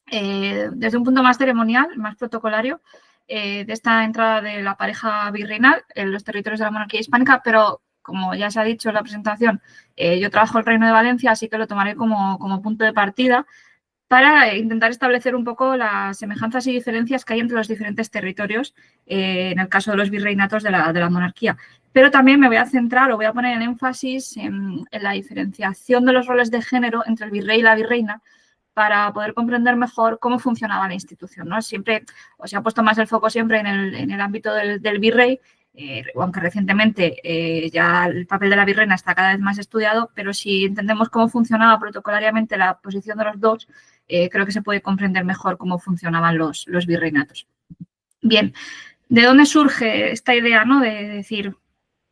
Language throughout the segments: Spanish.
desde un punto más ceremonial, más protocolario, de esta entrada de la pareja virreinal en los territorios de la monarquía hispánica, pero como ya se ha dicho en la presentación, yo trabajo en el Reino de Valencia, así que lo tomaré como punto de partida para intentar establecer un poco las semejanzas y diferencias que hay entre los diferentes territorios en el caso de los virreinatos de la monarquía. Pero también me voy a centrar o voy a poner en énfasis en la diferenciación de los roles de género entre el virrey y la virreina para poder comprender mejor cómo funcionaba la institución, ¿no? Siempre, o se ha puesto más el foco siempre en el ámbito del virrey, aunque recientemente ya el papel de la virreina está cada vez más estudiado, pero si entendemos cómo funcionaba protocolariamente la posición de los dos, creo que se puede comprender mejor cómo funcionaban los virreinatos. Bien, ¿de dónde surge esta idea, ¿no? De decir,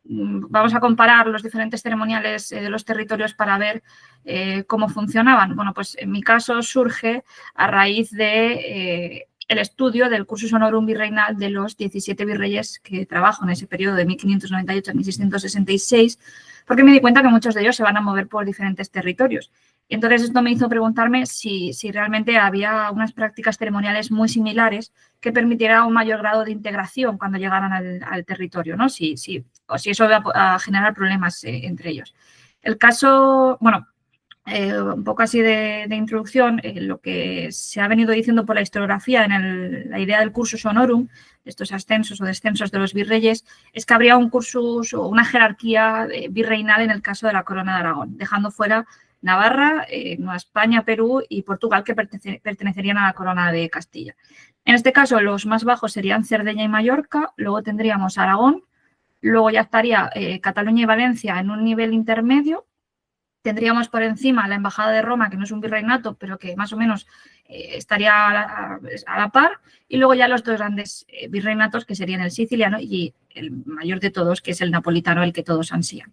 vamos a comparar los diferentes ceremoniales de los territorios para ver cómo funcionaban? Bueno, pues en mi caso surge a raíz de el estudio del Cursus Honorum Virreinal de los 17 virreyes que trabajo en ese periodo de 1598 a 1666, porque me di cuenta que muchos de ellos se van a mover por diferentes territorios. Y entonces esto me hizo preguntarme si realmente había unas prácticas ceremoniales muy similares que permitiera un mayor grado de integración cuando llegaran al territorio, ¿no? O si eso va a generar problemas entre ellos. El caso, bueno, un poco así de introducción, lo que se ha venido diciendo por la historiografía en la idea del cursus honorum, estos ascensos o descensos de los virreyes, es que habría un cursus o una jerarquía virreinal en el caso de la corona de Aragón, dejando fuera Navarra, Nueva España, Perú y Portugal, que pertenecerían a la corona de Castilla. En este caso, los más bajos serían Cerdeña y Mallorca, luego tendríamos Aragón, luego ya estaría Cataluña y Valencia en un nivel intermedio. Tendríamos por encima la Embajada de Roma, que no es un virreinato, pero que más o menos estaría a la par, y luego ya los dos grandes virreinatos, que serían el siciliano y el mayor de todos, que es el napolitano, el que todos ansían.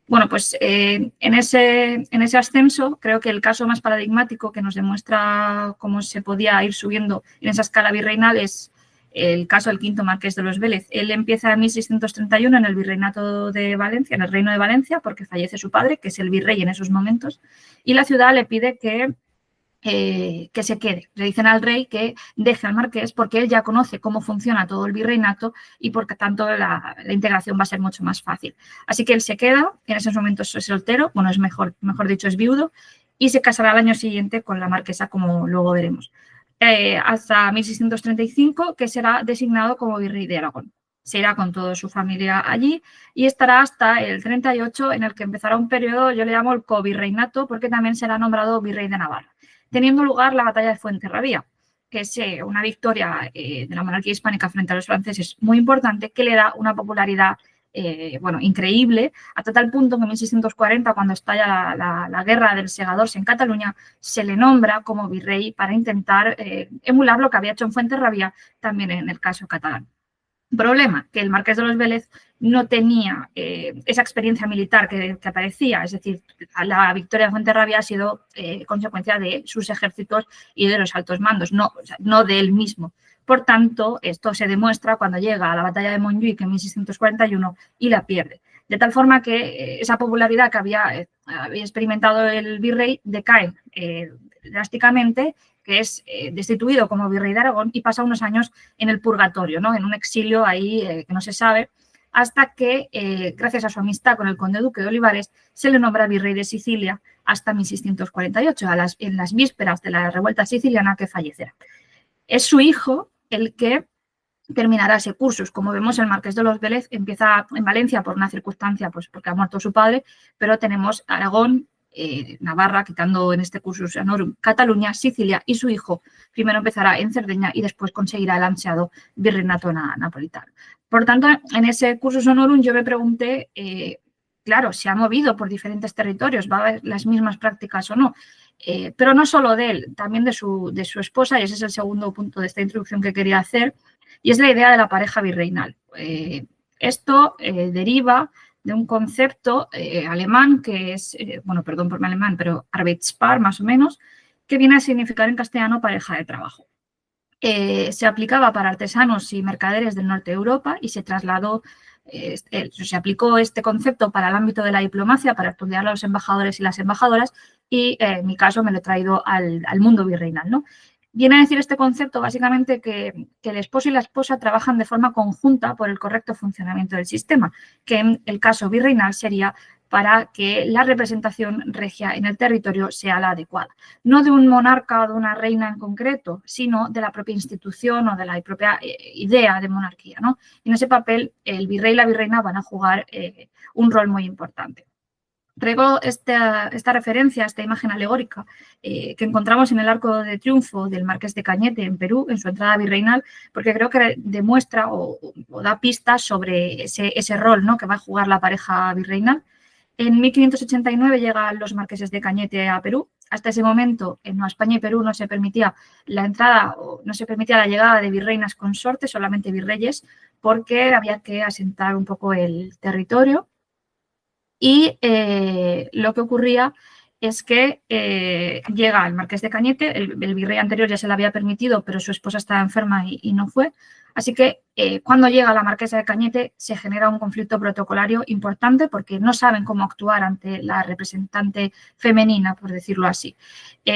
Bueno, pues en ese ascenso, creo que el caso más paradigmático que nos demuestra cómo se podía ir subiendo en esa escala virreinal es el caso del quinto marqués de los Vélez. Él empieza en 1631 en el virreinato de Valencia, en el reino de Valencia, porque fallece su padre, que es el virrey en esos momentos, y la ciudad le pide que se quede. Le dicen al rey que deje al marqués porque él ya conoce cómo funciona todo el virreinato y por tanto la integración va a ser mucho más fácil. Así que él se queda, en esos momentos es soltero, bueno, es mejor dicho, es viudo, y se casará al año siguiente con la marquesa, como luego veremos. Hasta 1635, que será designado como virrey de Aragón. Se irá con toda su familia allí y estará hasta el 38, en el que empezará un periodo, yo le llamo el covirreinato, porque también será nombrado virrey de Navarra, teniendo lugar la batalla de Fuenterrabía, que es una victoria de la monarquía hispánica frente a los franceses muy importante, que le da una popularidad increíble, hasta tal punto que en 1640, cuando estalla la guerra del Segadors en Cataluña, se le nombra como virrey para intentar emular lo que había hecho en Fuenterrabía también en el caso catalán. Problema, que el marqués de los Vélez no tenía esa experiencia militar que aparecía, es decir, la victoria de Fuenterrabía ha sido consecuencia de sus ejércitos y de los altos mandos, no de él mismo. Por tanto, esto se demuestra cuando llega a la batalla de Montjuic en 1641 y la pierde. De tal forma que esa popularidad que había experimentado el virrey decae drásticamente, que es destituido como virrey de Aragón y pasa unos años en el purgatorio, ¿no? En un exilio ahí que no se sabe, hasta que, gracias a su amistad con el conde duque de Olivares, se le nombra virrey de Sicilia hasta 1648, en las vísperas de la revuelta siciliana, que fallecerá. Es su hijo el que terminará ese cursus. Como vemos, el marqués de los Vélez empieza en Valencia por una circunstancia, pues porque ha muerto su padre, pero tenemos Aragón, Navarra, quitando en este cursus honorum Cataluña, Sicilia, y su hijo primero empezará en Cerdeña y después conseguirá el ansiado virreinato napolitano. Por tanto, en ese cursus honorum yo me pregunté, claro, se ha movido por diferentes territorios, va a haber las mismas prácticas o no, pero no solo de él, también de su esposa, y ese es el segundo punto de esta introducción que quería hacer, y es la idea de la pareja virreinal. Esto deriva de un concepto alemán que es, perdón por mi alemán, pero Arbeitspaar más o menos, que viene a significar en castellano pareja de trabajo. Se aplicaba para artesanos y mercaderes del norte de Europa y se trasladó, se aplicó este concepto para el ámbito de la diplomacia, para estudiar a los embajadores y las embajadoras, y en mi caso me lo he traído al mundo virreinal, ¿no? Viene a decir este concepto básicamente que el esposo y la esposa trabajan de forma conjunta por el correcto funcionamiento del sistema, que en el caso virreinal sería para que la representación regia en el territorio sea la adecuada. No de un monarca o de una reina en concreto, sino de la propia institución o de la propia idea de monarquía, ¿no? Y en ese papel el virrey y la virreina van a jugar un rol muy importante. Traigo esta referencia, esta imagen alegórica que encontramos en el Arco de Triunfo del Marqués de Cañete en Perú, en su entrada virreinal, porque creo que demuestra o da pistas sobre ese rol, ¿no?, que va a jugar la pareja virreinal. En 1589 llegan los marqueses de Cañete a Perú. Hasta ese momento, en Nueva España y Perú no se permitía la entrada o no se permitía la llegada de virreinas consortes, solamente virreyes, porque había que asentar un poco el territorio. Y lo que ocurría es que llega el marqués de Cañete, el virrey anterior ya se le había permitido, pero su esposa estaba enferma y no fue. Así que cuando llega la marquesa de Cañete se genera un conflicto protocolario importante porque no saben cómo actuar ante la representante femenina, por decirlo así.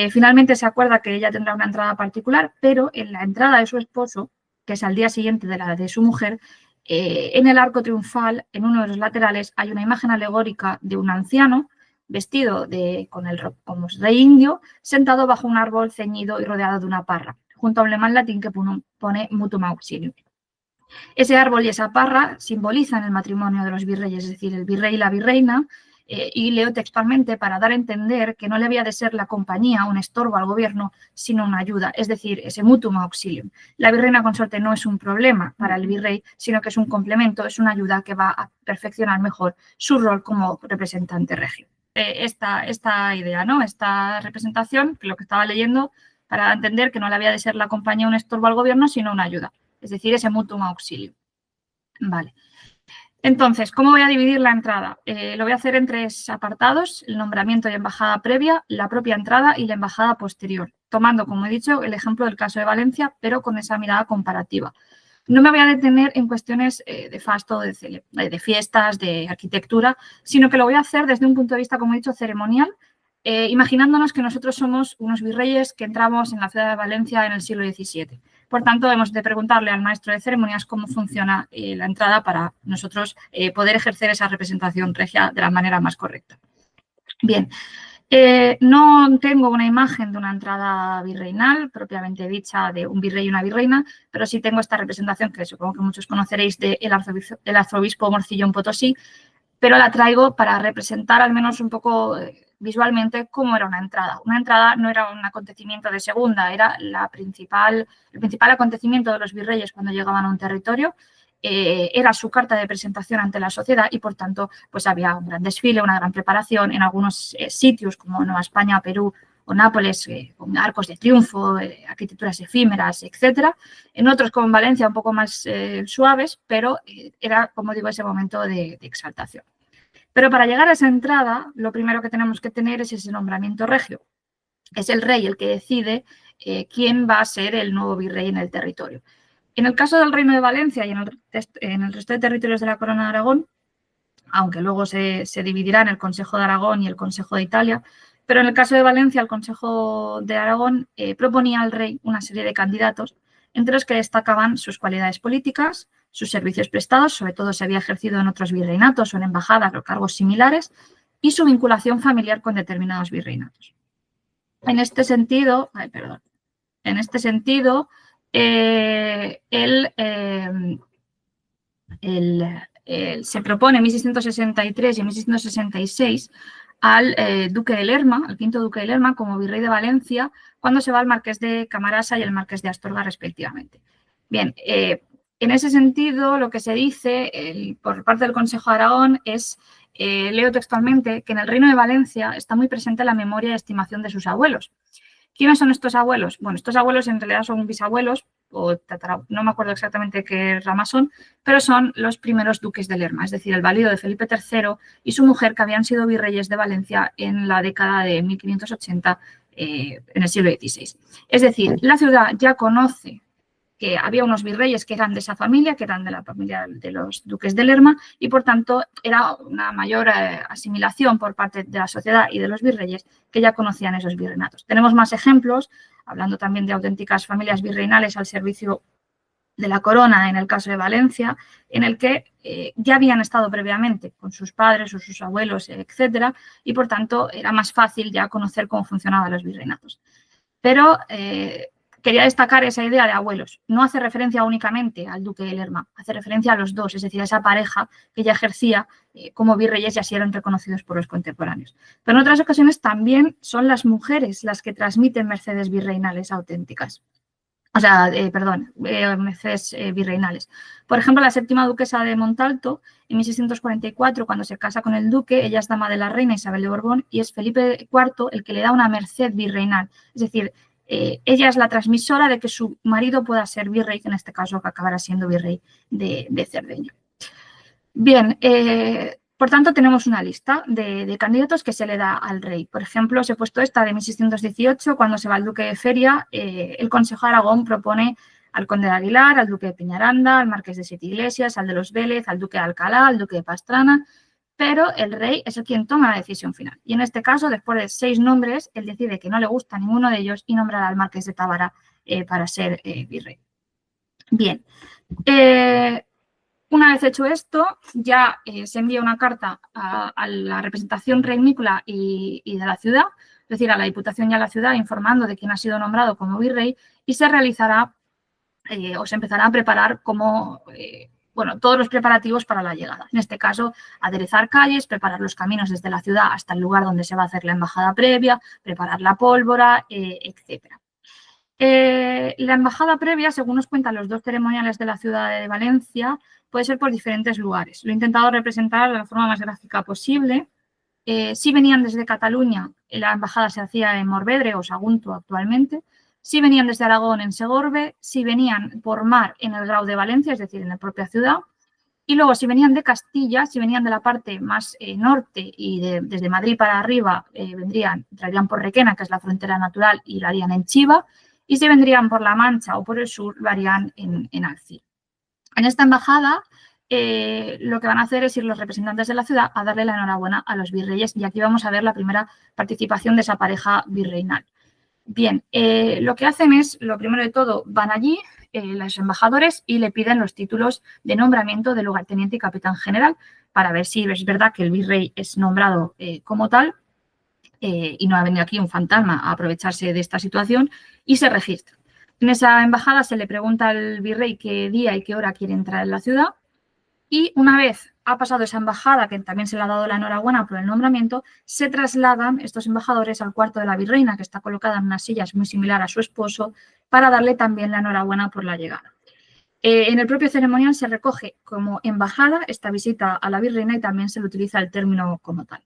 Finalmente se acuerda que ella tendrá una entrada particular, pero en la entrada de su esposo, que es al día siguiente de la de su mujer, en el arco triunfal, en uno de los laterales, hay una imagen alegórica de un anciano vestido con el rey indio, sentado bajo un árbol ceñido y rodeado de una parra, junto a un lema en latín que pone mutuum auxilium. Ese árbol y esa parra simbolizan el matrimonio de los virreyes, es decir, el virrey y la virreina, y leo textualmente para dar a entender que no le había de ser la compañía un estorbo al gobierno, sino una ayuda, es decir, ese mutuum auxilium. La virreina consorte no es un problema para el virrey, sino que es un complemento, es una ayuda que va a perfeccionar mejor su rol como representante regio. Esta idea, ¿no?, esta representación, que lo que estaba leyendo, para entender que no le había de ser la compañía un estorbo al gobierno, sino una ayuda, es decir, ese mutuum auxilium. Vale. Entonces, ¿cómo voy a dividir la entrada? Lo voy a hacer en 3 apartados: el nombramiento y embajada previa, la propia entrada y la embajada posterior, tomando, como he dicho, el ejemplo del caso de Valencia, pero con esa mirada comparativa. No me voy a detener en cuestiones de fasto, de fiestas, de arquitectura, sino que lo voy a hacer desde un punto de vista, como he dicho, ceremonial, imaginándonos que nosotros somos unos virreyes que entramos en la ciudad de Valencia en el siglo XVII. Por tanto, hemos de preguntarle al maestro de ceremonias cómo funciona la entrada para nosotros poder ejercer esa representación regia de la manera más correcta. Bien, no tengo una imagen de una entrada virreinal propiamente dicha de un virrey y una virreina, pero sí tengo esta representación que supongo que muchos conoceréis del arzobispo Morcillo en Potosí, pero la traigo para representar al menos un poco visualmente cómo era una entrada. Una entrada no era un acontecimiento de segunda, era el principal acontecimiento de los virreyes cuando llegaban a un territorio. Era su carta de presentación ante la sociedad y, por tanto, pues había un gran desfile, una gran preparación en algunos sitios como Nueva España, Perú o Nápoles, con arcos de triunfo, arquitecturas efímeras, etcétera. En otros, como en Valencia, un poco más suaves, pero era, como digo, ese momento de exaltación. Pero para llegar a esa entrada, lo primero que tenemos que tener es ese nombramiento regio. Es el rey el que decide quién va a ser el nuevo virrey en el territorio. En el caso del Reino de Valencia y en el resto de territorios de la Corona de Aragón, aunque luego se dividirá en el Consejo de Aragón y el Consejo de Italia, pero en el caso de Valencia, el Consejo de Aragón proponía al rey una serie de candidatos, entre los que destacaban sus cualidades políticas, sus servicios prestados, sobre todo si había ejercido en otros virreinatos o en embajadas o cargos similares, y su vinculación familiar con determinados virreinatos. En este sentido, se propone en 1663 y en 1666 al duque de Lerma, al quinto duque de Lerma, como virrey de Valencia, cuando se va el marqués de Camarasa y el marqués de Astorga, respectivamente. Bien, en ese sentido, lo que se dice por parte del Consejo de Aragón es, leo textualmente, que en el Reino de Valencia está muy presente la memoria y estimación de sus abuelos. ¿Quiénes son estos abuelos? Bueno, estos abuelos en realidad son bisabuelos, no me acuerdo exactamente qué ramas son, pero son los primeros duques de Lerma, es decir, el valido de Felipe III y su mujer, que habían sido virreyes de Valencia en la década de 1580, en el siglo XVI. Es decir, la ciudad ya conoce que había unos virreyes que eran de esa familia, que eran de la familia de los duques de Lerma, y por tanto era una mayor asimilación por parte de la sociedad y de los virreyes que ya conocían esos virreinatos. Tenemos más ejemplos, hablando también de auténticas familias virreinales al servicio de la corona, en el caso de Valencia, en el que ya habían estado previamente con sus padres o sus abuelos, etcétera, y por tanto era más fácil ya conocer cómo funcionaban los virreinatos. Pero quería destacar esa idea de abuelos. No hace referencia únicamente al duque de Lerma, hace referencia a los dos, es decir, a esa pareja que ya ejercía como virreyes y así eran reconocidos por los contemporáneos. Pero en otras ocasiones también son las mujeres las que transmiten mercedes virreinales auténticas. O sea, mercedes virreinales. Por ejemplo, la séptima duquesa de Montalto, en 1644, cuando se casa con el duque, ella es dama de la reina Isabel de Borbón y es Felipe IV el que le da una merced virreinal. Es decir, ella es la transmisora de que su marido pueda ser virrey, que en este caso acabará siendo virrey de Cerdeña. Bien, por tanto, tenemos una lista de candidatos que se le da al rey. Por ejemplo, os he puesto esta de 1618, cuando se va el duque de Feria, el Consejo de Aragón propone al conde de Aguilar, al duque de Peñaranda, al marqués de Siete Iglesias, al de los Vélez, al duque de Alcalá, al duque de Pastrana, pero el rey es el quien toma la decisión final. Y en este caso, después de 6 nombres, él decide que no le gusta ninguno de ellos y nombrará al marqués de Tábara para ser virrey. Bien, una vez hecho esto, ya se envía una carta a la representación reinícola y de la ciudad, es decir, a la Diputación y a la ciudad, informando de quién ha sido nombrado como virrey y se realizará o se empezará a preparar como todos los preparativos para la llegada. En este caso, aderezar calles, preparar los caminos desde la ciudad hasta el lugar donde se va a hacer la embajada previa, preparar la pólvora, etcétera. La embajada previa, según nos cuentan los 2 ceremoniales de la ciudad de Valencia, puede ser por diferentes lugares. Lo he intentado representar de la forma más gráfica posible. Si venían desde Cataluña, la embajada se hacía en Morvedre o Sagunto actualmente. Si venían desde Aragón, en Segorbe. Si venían por mar, en el Grau de Valencia, es decir, en la propia ciudad. Y luego, si venían de Castilla, si venían de la parte más norte y desde Madrid para arriba, entrarían por Requena, que es la frontera natural, y lo harían en Chiva. Y si vendrían por La Mancha o por el sur, lo harían en Alcira. En esta embajada, lo que van a hacer es ir los representantes de la ciudad a darle la enhorabuena a los virreyes y aquí vamos a ver la primera participación de esa pareja virreinal. Bien, lo que hacen es, lo primero de todo, van allí los embajadores y le piden los títulos de nombramiento de lugarteniente y capitán general para ver si es verdad que el virrey es nombrado como tal y no ha venido aquí un fantasma a aprovecharse de esta situación y se registra. En esa embajada se le pregunta al virrey qué día y qué hora quiere entrar en la ciudad y una vez ha pasado esa embajada, que también se le ha dado la enhorabuena por el nombramiento, se trasladan estos embajadores al cuarto de la virreina, que está colocada en unas sillas muy similar a su esposo, para darle también la enhorabuena por la llegada. En el propio ceremonial se recoge como embajada esta visita a la virreina y también se le utiliza el término como tal.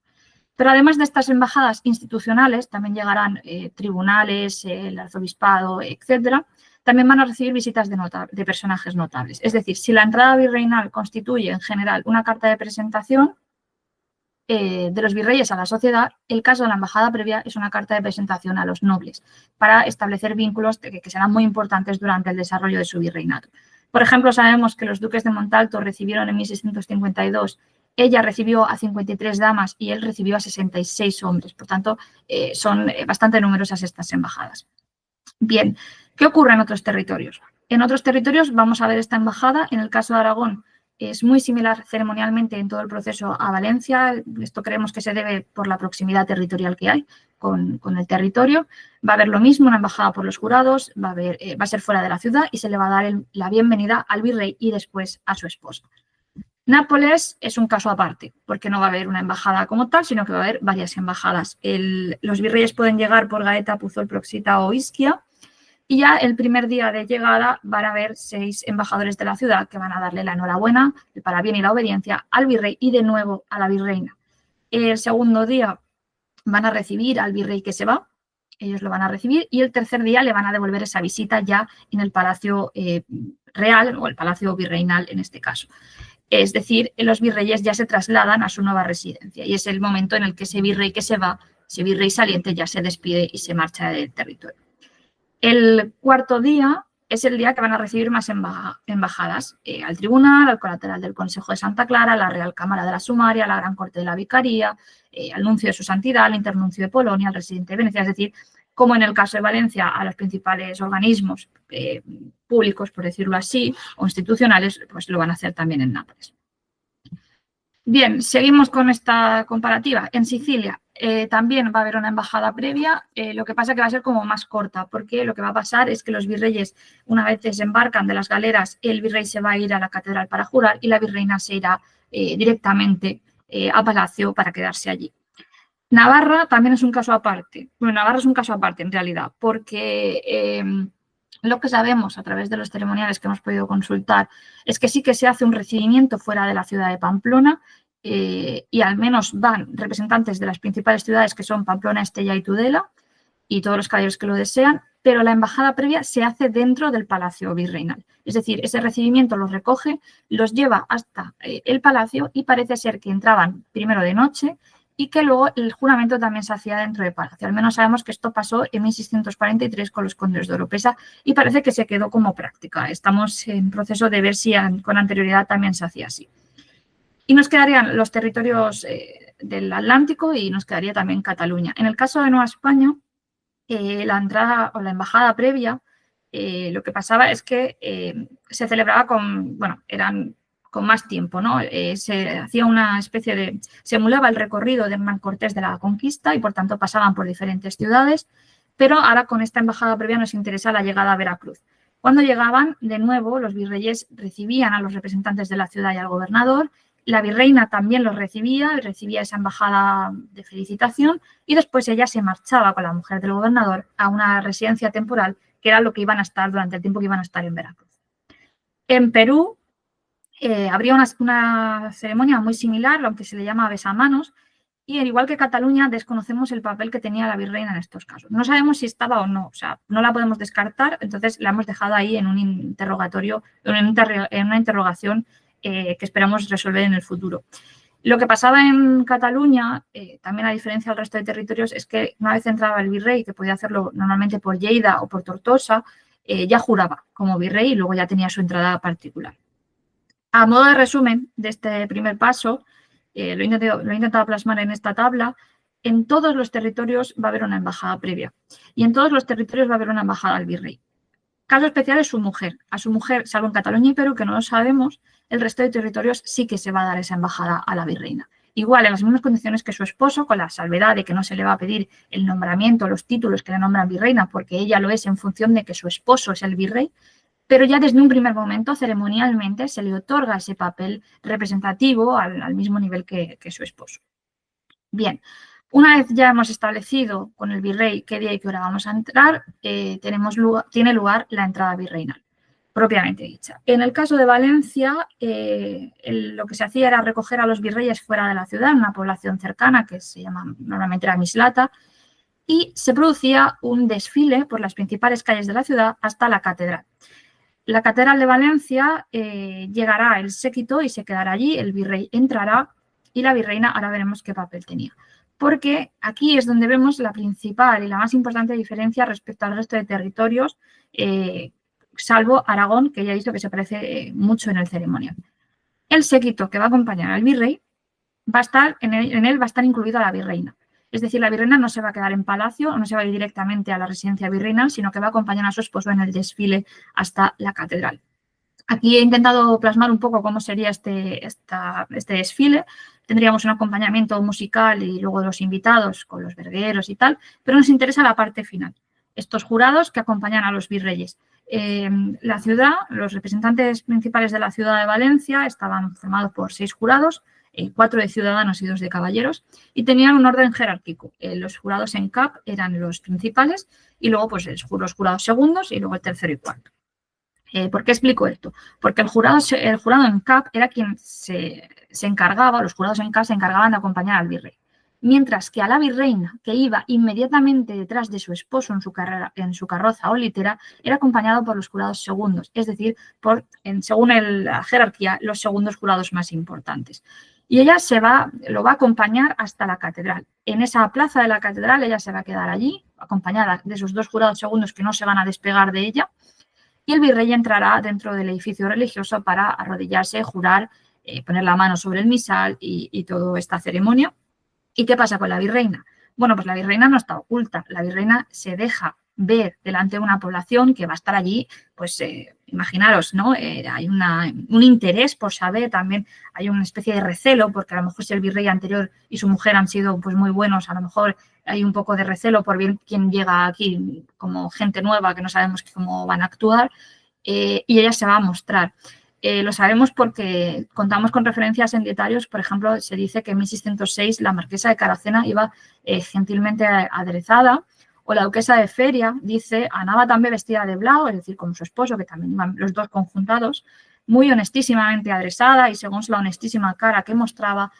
Pero además de estas embajadas institucionales, también llegarán tribunales, el arzobispado, etcétera. También van a recibir visitas de personajes notables. Es decir, si la entrada virreinal constituye en general una carta de presentación de los virreyes a la sociedad, el caso de la embajada previa es una carta de presentación a los nobles para establecer vínculos que serán muy importantes durante el desarrollo de su virreinato. Por ejemplo, sabemos que los duques de Montalto recibieron en 1652, ella recibió a 53 damas y él recibió a 66 hombres. Por tanto, son bastante numerosas estas embajadas. Bien, ¿qué ocurre en otros territorios? En otros territorios vamos a ver esta embajada. En el caso de Aragón es muy similar ceremonialmente en todo el proceso a Valencia. Esto creemos que se debe por la proximidad territorial que hay con el territorio. Va a haber lo mismo, una embajada por los jurados, va a ser fuera de la ciudad y se le va a dar la bienvenida al virrey y después a su esposa. Nápoles es un caso aparte, porque no va a haber una embajada como tal, sino que va a haber varias embajadas. Los virreyes pueden llegar por Gaeta, Puzol, Proxita o Ischia, y ya el primer día de llegada van a haber 6 embajadores de la ciudad que van a darle la enhorabuena, el parabién y la obediencia al virrey y de nuevo a la virreina. El segundo día van a recibir al virrey que se va, ellos lo van a recibir, y el tercer día le van a devolver esa visita ya en el palacio real o el palacio virreinal en este caso. Es decir, los virreyes ya se trasladan a su nueva residencia y es el momento en el que ese virrey que se va, ese virrey saliente ya se despide y se marcha del territorio. El cuarto día es el día que van a recibir más embajadas al tribunal, al colateral del Consejo de Santa Clara, a la Real Cámara de la Sumaria, a la Gran Corte de la Vicaría, al nuncio de su santidad, al internuncio de Polonia, al residente de Venecia, es decir, como en el caso de Valencia, a los principales organismos públicos, por decirlo así, o institucionales, pues lo van a hacer también en Nápoles. Bien, seguimos con esta comparativa. En Sicilia también va a haber una embajada previa, lo que pasa que va a ser como más corta, porque lo que va a pasar es que los virreyes, una vez desembarcan de las galeras, el virrey se va a ir a la catedral para jurar y la virreina se irá directamente a Palacio para quedarse allí. Navarra también es un caso aparte. Bueno, Navarra es un caso aparte en realidad, porque lo que sabemos a través de los ceremoniales que hemos podido consultar es que sí que se hace un recibimiento fuera de la ciudad de Pamplona y al menos van representantes de las principales ciudades que son Pamplona, Estella y Tudela y todos los caballeros que lo desean, pero la embajada previa se hace dentro del palacio virreinal. Es decir, ese recibimiento los recoge, los lleva hasta el palacio y parece ser que entraban primero de noche y que luego el juramento también se hacía dentro del palacio. Al menos sabemos que esto pasó en 1643 con los condes de Oropesa y parece que se quedó como práctica. Estamos en proceso de ver si con anterioridad también se hacía así. Y nos quedarían los territorios del Atlántico y nos quedaría también Cataluña. En el caso de Nueva España, la entrada o la embajada previa, lo que pasaba es que se celebraba con más tiempo, ¿no? Se hacía una especie de... se emulaba el recorrido de Hernán Cortés de la conquista y por tanto pasaban por diferentes ciudades, pero ahora con esta embajada previa nos interesa la llegada a Veracruz. Cuando llegaban, de nuevo, los virreyes recibían a los representantes de la ciudad y al gobernador, la virreina también los recibía esa embajada de felicitación y después ella se marchaba con la mujer del gobernador a una residencia temporal que era lo que iban a estar durante el tiempo que iban a estar en Veracruz. En Perú habría una ceremonia muy similar, aunque se le llama besamanos, y al igual que Cataluña desconocemos el papel que tenía la virreina en estos casos. No sabemos si estaba o no, o sea, no la podemos descartar, entonces la hemos dejado ahí en un interrogatorio, en una interrogación que esperamos resolver en el futuro. Lo que pasaba en Cataluña, también a diferencia del resto de territorios, es que una vez entraba el virrey, que podía hacerlo normalmente por Lleida o por Tortosa, ya juraba como virrey y luego ya tenía su entrada particular. A modo de resumen de este primer paso, lo he intentado plasmar en esta tabla, en todos los territorios va a haber una embajada previa y en todos los territorios va a haber una embajada al virrey. Caso especial es su mujer. A su mujer, salvo en Cataluña y Perú, que no lo sabemos, el resto de territorios sí que se va a dar esa embajada a la virreina. Igual, en las mismas condiciones que su esposo, con la salvedad de que no se le va a pedir el nombramiento, los títulos que le nombran virreina, porque ella lo es en función de que su esposo es el virrey, pero ya desde un primer momento, ceremonialmente, se le otorga ese papel representativo al mismo nivel que su esposo. Bien, una vez ya hemos establecido con el virrey qué día y qué hora vamos a entrar, tiene lugar la entrada virreinal, propiamente dicha. En el caso de Valencia, lo que se hacía era recoger a los virreyes fuera de la ciudad, en una población cercana que se llama normalmente era Mislata, y se producía un desfile por las principales calles de la ciudad hasta la catedral. La catedral de Valencia llegará el séquito y se quedará allí, el virrey entrará y la virreina, ahora veremos qué papel tenía. Porque aquí es donde vemos la principal y la más importante diferencia respecto al resto de territorios, salvo Aragón, que ya he visto que se parece mucho en el ceremonial. El séquito que va a acompañar al virrey va a estar, en él va a estar incluida la virreina. Es decir, la virreina no se va a quedar en palacio, no se va a ir directamente a la residencia virreinal, sino que va a acompañar a su esposo en el desfile hasta la catedral. Aquí he intentado plasmar un poco cómo sería este desfile. Tendríamos un acompañamiento musical y luego los invitados con los vergueros y tal, pero nos interesa la parte final. Estos jurados que acompañan a los virreyes. La ciudad, los representantes principales de la ciudad de Valencia estaban formados por 6 jurados, 4 de ciudadanos y 2 de caballeros, y tenían un orden jerárquico. Los jurados en cap eran los principales y luego pues, los jurados segundos y luego el tercero y cuarto. ¿Por qué explico esto? Porque el jurado en cap era quien se encargaba, los jurados en cap se encargaban de acompañar al virrey. Mientras que a la virreina, que iba inmediatamente detrás de su esposo en su carroza o litera, era acompañado por los jurados segundos, es decir, según la jerarquía, los segundos jurados más importantes. Y ella lo va a acompañar hasta la catedral. En esa plaza de la catedral ella se va a quedar allí, acompañada de esos 2 jurados segundos que no se van a despegar de ella, y el virrey entrará dentro del edificio religioso para arrodillarse, jurar, poner la mano sobre el misal y toda esta ceremonia. ¿Y qué pasa con la virreina? Bueno, pues la virreina no está oculta, la virreina se deja ver delante de una población que va a estar allí, pues imaginaros, ¿no? Hay un interés por saber, también hay una especie de recelo, porque a lo mejor si el virrey anterior y su mujer han sido pues muy buenos, a lo mejor hay un poco de recelo por ver quién llega aquí como gente nueva que no sabemos cómo van a actuar, y ella se va a mostrar. Lo sabemos porque contamos con referencias en dietarios. Por ejemplo, se dice que en 1606 la marquesa de Caracena iba gentilmente aderezada, o la duquesa de Feria dice anaba también vestida de blau, es decir, como su esposo, que también iban los dos conjuntados, muy honestísimamente adresada y según la honestísima cara que mostraba,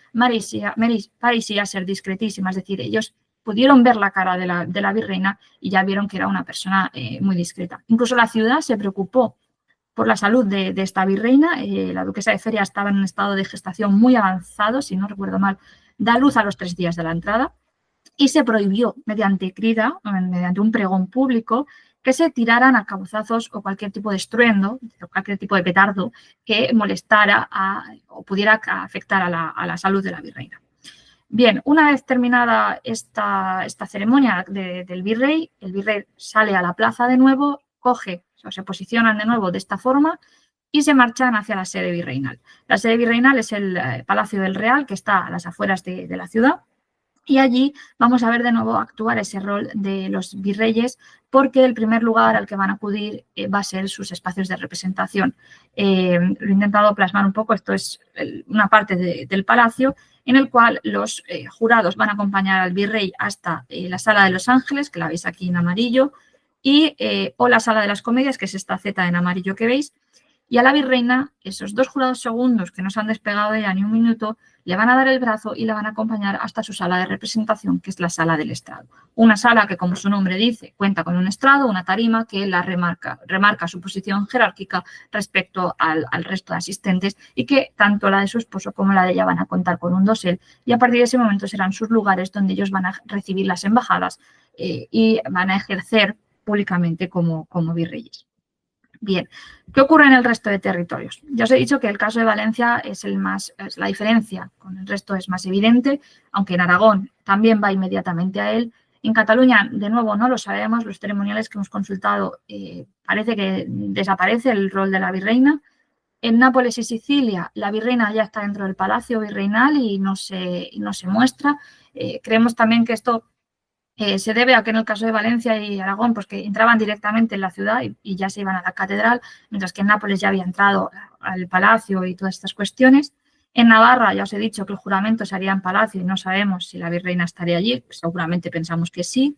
parecía ser discretísima, es decir, ellos pudieron ver la cara de la virreina y ya vieron que era una persona muy discreta. Incluso la ciudad se preocupó por la salud de esta virreina. La duquesa de Feria estaba en un estado de gestación muy avanzado, si no recuerdo mal, da luz a los 3 días de la entrada y se prohibió mediante crida, mediante un pregón público, que se tiraran a cabezazos o cualquier tipo de estruendo, o cualquier tipo de petardo que molestara o pudiera afectar a la salud de la virreina. Bien, una vez terminada esta ceremonia del virrey, el virrey sale a la plaza de nuevo, coge o se posicionan de nuevo de esta forma y se marchan hacia la sede virreinal. La sede virreinal es el Palacio del Real, que está a las afueras de la ciudad, y allí vamos a ver de nuevo actuar ese rol de los virreyes, porque el primer lugar al que van a acudir va a ser sus espacios de representación. Lo he intentado plasmar un poco, esto es una parte del palacio, en el cual los jurados van a acompañar al virrey hasta la Sala de los Ángeles, que la veis aquí en amarillo, o la Sala de las Comedias, que es esta Z en amarillo que veis, y a la virreina, esos 2 jurados segundos que no se han despegado de ella ni un minuto, le van a dar el brazo y la van a acompañar hasta su sala de representación, que es la sala del estrado. Una sala que, como su nombre dice, cuenta con un estrado, una tarima que la remarca su posición jerárquica respecto al resto de asistentes y que tanto la de su esposo como la de ella van a contar con un dosel y a partir de ese momento serán sus lugares donde ellos van a recibir las embajadas y van a ejercer públicamente como virreyes. Bien, ¿qué ocurre en el resto de territorios? Ya os he dicho que el caso de Valencia es la diferencia con el resto es más evidente, aunque en Aragón también va inmediatamente a él. En Cataluña, de nuevo, no lo sabemos, los ceremoniales que hemos consultado parece que desaparece el rol de la virreina. En Nápoles y Sicilia, la virreina ya está dentro del palacio virreinal y no se muestra. Creemos también que esto se debe a que en el caso de Valencia y Aragón, pues que entraban directamente en la ciudad y ya se iban a la catedral, mientras que en Nápoles ya había entrado al palacio y todas estas cuestiones. En Navarra ya os he dicho que el juramento se haría en palacio y no sabemos si la virreina estaría allí, seguramente pensamos que sí.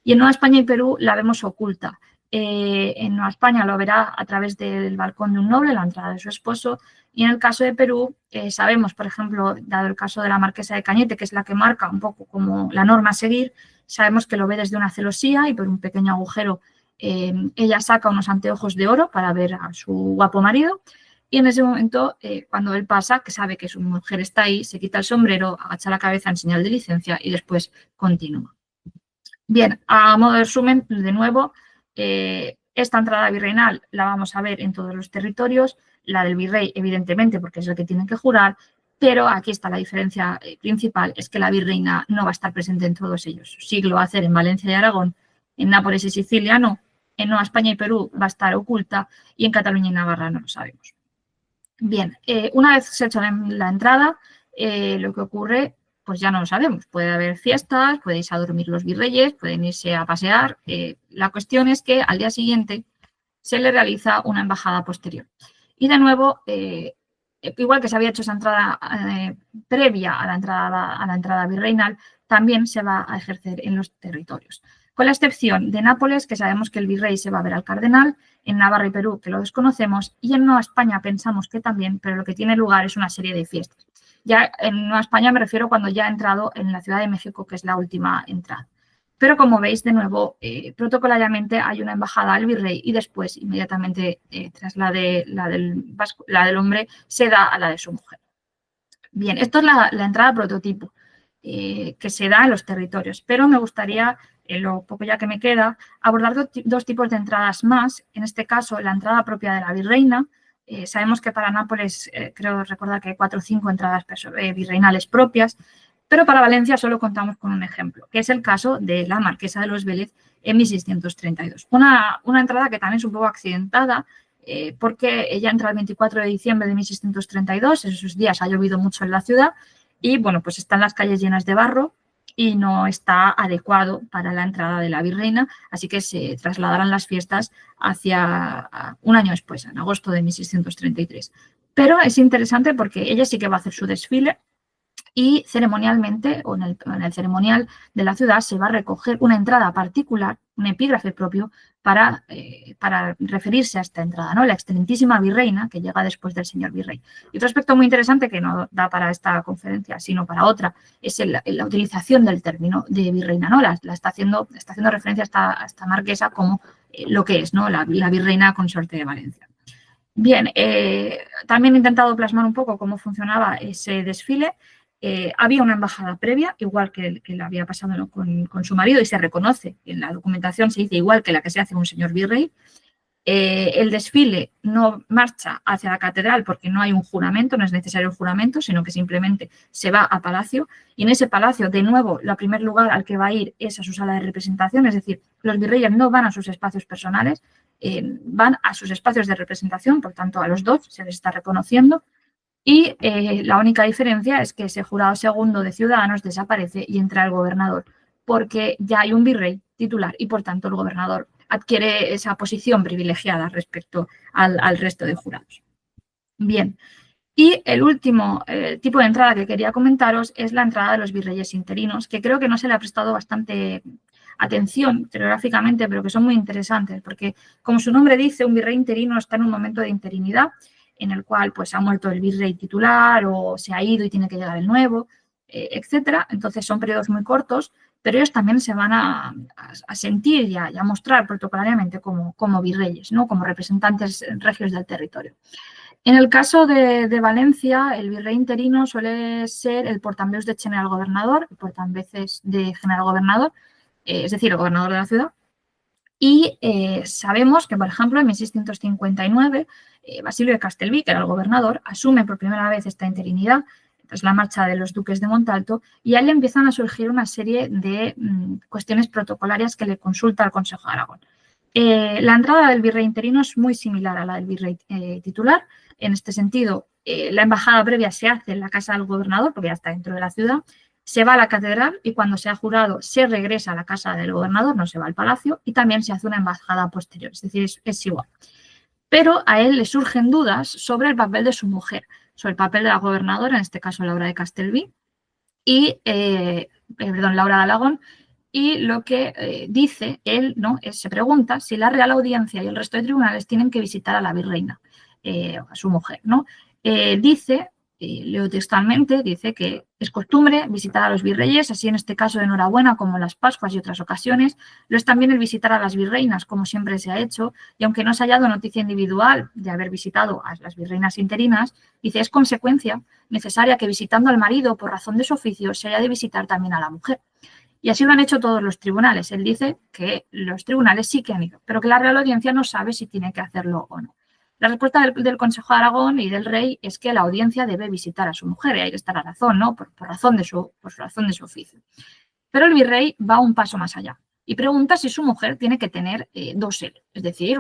Y en Nueva España y Perú la vemos oculta. En Nueva España lo verá a través del balcón de un noble, la entrada de su esposo, y en el caso de Perú sabemos, por ejemplo, dado el caso de la marquesa de Cañete, que es la que marca un poco como la norma a seguir, sabemos que lo ve desde una celosía y por un pequeño agujero ella saca unos anteojos de oro para ver a su guapo marido y en ese momento, cuando él pasa, que sabe que su mujer está ahí, se quita el sombrero, agacha la cabeza en señal de licencia y después continúa. Bien, a modo de resumen, de nuevo, esta entrada virreinal la vamos a ver en todos los territorios, la del virrey, evidentemente, porque es el que tiene que jurar, pero aquí está la diferencia principal, es que la virreina no va a estar presente en todos ellos. Sí lo va a hacer en Valencia y Aragón, en Nápoles y Sicilia no, en Nueva España y Perú va a estar oculta y en Cataluña y Navarra no lo sabemos. Bien, una vez se ha hecho la entrada, lo que ocurre, pues ya no lo sabemos. Puede haber fiestas, podéis a dormir los virreyes, pueden irse a pasear. La cuestión es que al día siguiente se le realiza una embajada posterior. Y de nuevo, igual que se había hecho esa entrada previa a la entrada virreinal, también se va a ejercer en los territorios. Con la excepción de Nápoles, que sabemos que el virrey se va a ver al cardenal, en Navarra y Perú, que lo desconocemos, y en Nueva España pensamos que también, pero lo que tiene lugar es una serie de fiestas. Ya en Nueva España me refiero cuando ya ha entrado en la Ciudad de México, que es la última entrada. Pero como veis, de nuevo, protocolariamente hay una embajada al virrey y después, inmediatamente tras la del hombre, se da a la de su mujer. Bien, esto es la entrada prototipo que se da en los territorios, pero me gustaría en lo poco ya que me queda, abordar dos tipos de entradas más. En este caso, la entrada propia de la virreina. Sabemos que para Nápoles, creo recordar que hay 4 o 5 entradas virreinales propias, pero para Valencia solo contamos con un ejemplo, que es el caso de la Marquesa de los Vélez en 1632. Una entrada que también es un poco accidentada, porque ella entra el 24 de diciembre de 1632, en esos días ha llovido mucho en la ciudad y, bueno, pues están las calles llenas de barro y no está adecuado para la entrada de la virreina, así que se trasladarán las fiestas hacia un año después, en agosto de 1633. Pero es interesante porque ella sí que va a hacer su desfile y ceremonialmente, o en el ceremonial de la ciudad, se va a recoger una entrada particular, un epígrafe propio, para referirse a esta entrada, ¿no? La excelentísima virreina, que llega después del señor virrey. Y otro aspecto muy interesante, que no da para esta conferencia, sino para otra, es la utilización del término de virreina, ¿no? Está haciendo referencia a esta marquesa como lo que es, ¿no? La virreina consorte de Valencia. Bien, también he intentado plasmar un poco cómo funcionaba ese desfile. Había una embajada previa, igual que le había pasado con su marido, y se reconoce en la documentación, se dice igual que la que se hace con un señor virrey. El desfile no marcha hacia la catedral porque no hay un juramento, no es necesario el juramento, sino que simplemente se va a palacio. Y en ese palacio, de nuevo, el primer lugar al que va a ir es a su sala de representación, es decir, los virreyes no van a sus espacios personales, van a sus espacios de representación, por tanto, a los dos se les está reconociendo. Y la única diferencia es que ese jurado segundo de ciudadanos desaparece y entra el gobernador, porque ya hay un virrey titular y, por tanto, el gobernador adquiere esa posición privilegiada respecto al resto de jurados. Bien, y el último tipo de entrada que quería comentaros es la entrada de los virreyes interinos, que creo que no se le ha prestado bastante atención teleográficamente, pero que son muy interesantes, porque, como su nombre dice, un virrey interino está en un momento de interinidad, en el cual pues ha muerto el virrey titular o se ha ido y tiene que llegar el nuevo, etcétera. Entonces son periodos muy cortos, pero ellos también se van a sentir y a mostrar protocolariamente como virreyes, ¿no? Como representantes regios del territorio. En el caso de Valencia, el virrey interino suele ser el portaveus de general gobernador, el portaveces de general gobernador, es decir, el gobernador de la ciudad. Y sabemos que, por ejemplo, en 1659, Basilio de Castelví, que era el gobernador, asume por primera vez esta interinidad tras la marcha de los duques de Montalto, y a él le empiezan a surgir una serie de cuestiones protocolarias que le consulta al Consejo de Aragón. La entrada del virrey interino es muy similar a la del virrey titular. En este sentido, la embajada previa se hace en la casa del gobernador, porque ya está dentro de la ciudad. Se va a la catedral y cuando se ha jurado se regresa a la casa del gobernador, no se va al palacio, y también se hace una embajada posterior, es decir, es igual. Pero a él le surgen dudas sobre el papel de su mujer, sobre el papel de la gobernadora, en este caso Laura de Castelví, y, Laura de Alagón, y lo que dice él, ¿no? Se pregunta si la Real Audiencia y el resto de tribunales tienen que visitar a la virreina, a su mujer, ¿no? Dice, leo textualmente, dice que es costumbre visitar a los virreyes, así en este caso de enhorabuena como las Pascuas y otras ocasiones. Lo es también el visitar a las virreinas, como siempre se ha hecho, y aunque no se haya dado noticia individual de haber visitado a las virreinas interinas, dice, es consecuencia necesaria que visitando al marido por razón de su oficio se haya de visitar también a la mujer. Y así lo han hecho todos los tribunales. Él dice que los tribunales sí que han ido, pero que la Real Audiencia no sabe si tiene que hacerlo o no. La respuesta del Consejo de Aragón y del rey es que la audiencia debe visitar a su mujer, y ahí está la razón, ¿no? Por razón de su oficio. Pero el virrey va un paso más allá y pregunta si su mujer tiene que tener dosel, es decir,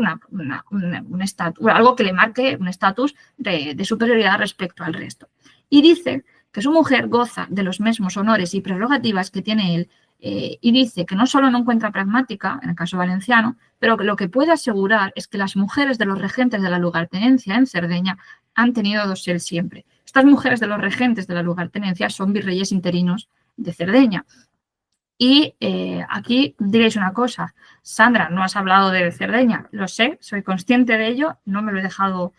algo que le marque un estatus de superioridad respecto al resto. Y dice que su mujer goza de los mismos honores y prerrogativas que tiene él, y dice que no solo no encuentra pragmática, en el caso valenciano, pero que lo que puede asegurar es que las mujeres de los regentes de la lugartenencia en Cerdeña han tenido dosel siempre. Estas mujeres de los regentes de la lugartenencia son virreyes interinos de Cerdeña. Y aquí diréis una cosa, Sandra, no has hablado de Cerdeña, lo sé, soy consciente de ello, no me lo he dejado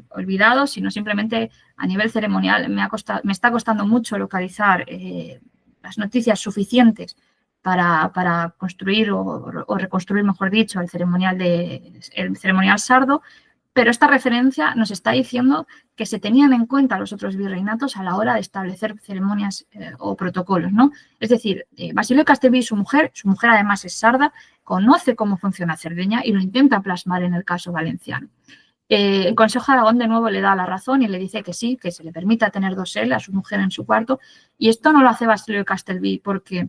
olvidado, sino simplemente a nivel ceremonial me está costando mucho localizar las noticias suficientes para construir o reconstruir, mejor dicho, el ceremonial sardo, pero esta referencia nos está diciendo que se tenían en cuenta los otros virreinatos a la hora de establecer ceremonias o protocolos, ¿no? Es decir, Basilio de Castelví y su mujer además es sarda, conoce cómo funciona Cerdeña y lo intenta plasmar en el caso valenciano. El Consejo de Aragón de nuevo le da la razón y le dice que sí, que se le permita tener dosel a su mujer en su cuarto, y esto no lo hace Basilio de Castelví porque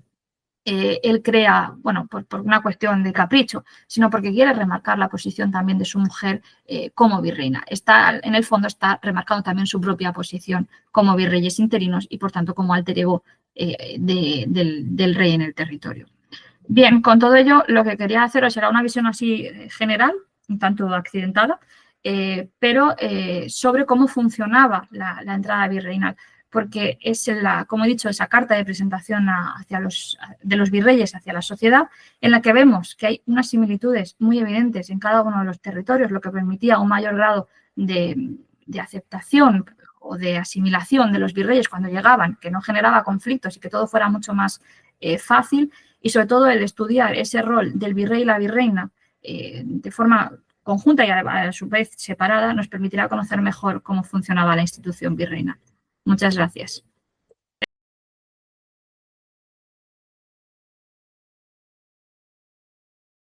él crea, bueno, por una cuestión de capricho, sino porque quiere remarcar la posición también de su mujer como virreina. En el fondo está remarcando también su propia posición como virreyes interinos y, por tanto, como alter ego del rey en el territorio. Bien, con todo ello, lo que quería haceros era una visión así general, un tanto accidentada, pero sobre cómo funcionaba la entrada virreinal, porque es, como he dicho, esa carta de presentación de los virreyes hacia la sociedad, en la que vemos que hay unas similitudes muy evidentes en cada uno de los territorios, lo que permitía un mayor grado de aceptación o de asimilación de los virreyes cuando llegaban, que no generaba conflictos y que todo fuera mucho más fácil, y sobre todo el estudiar ese rol del virrey y la virreina de forma conjunta y a su vez separada nos permitirá conocer mejor cómo funcionaba la institución virreinal. Muchas gracias.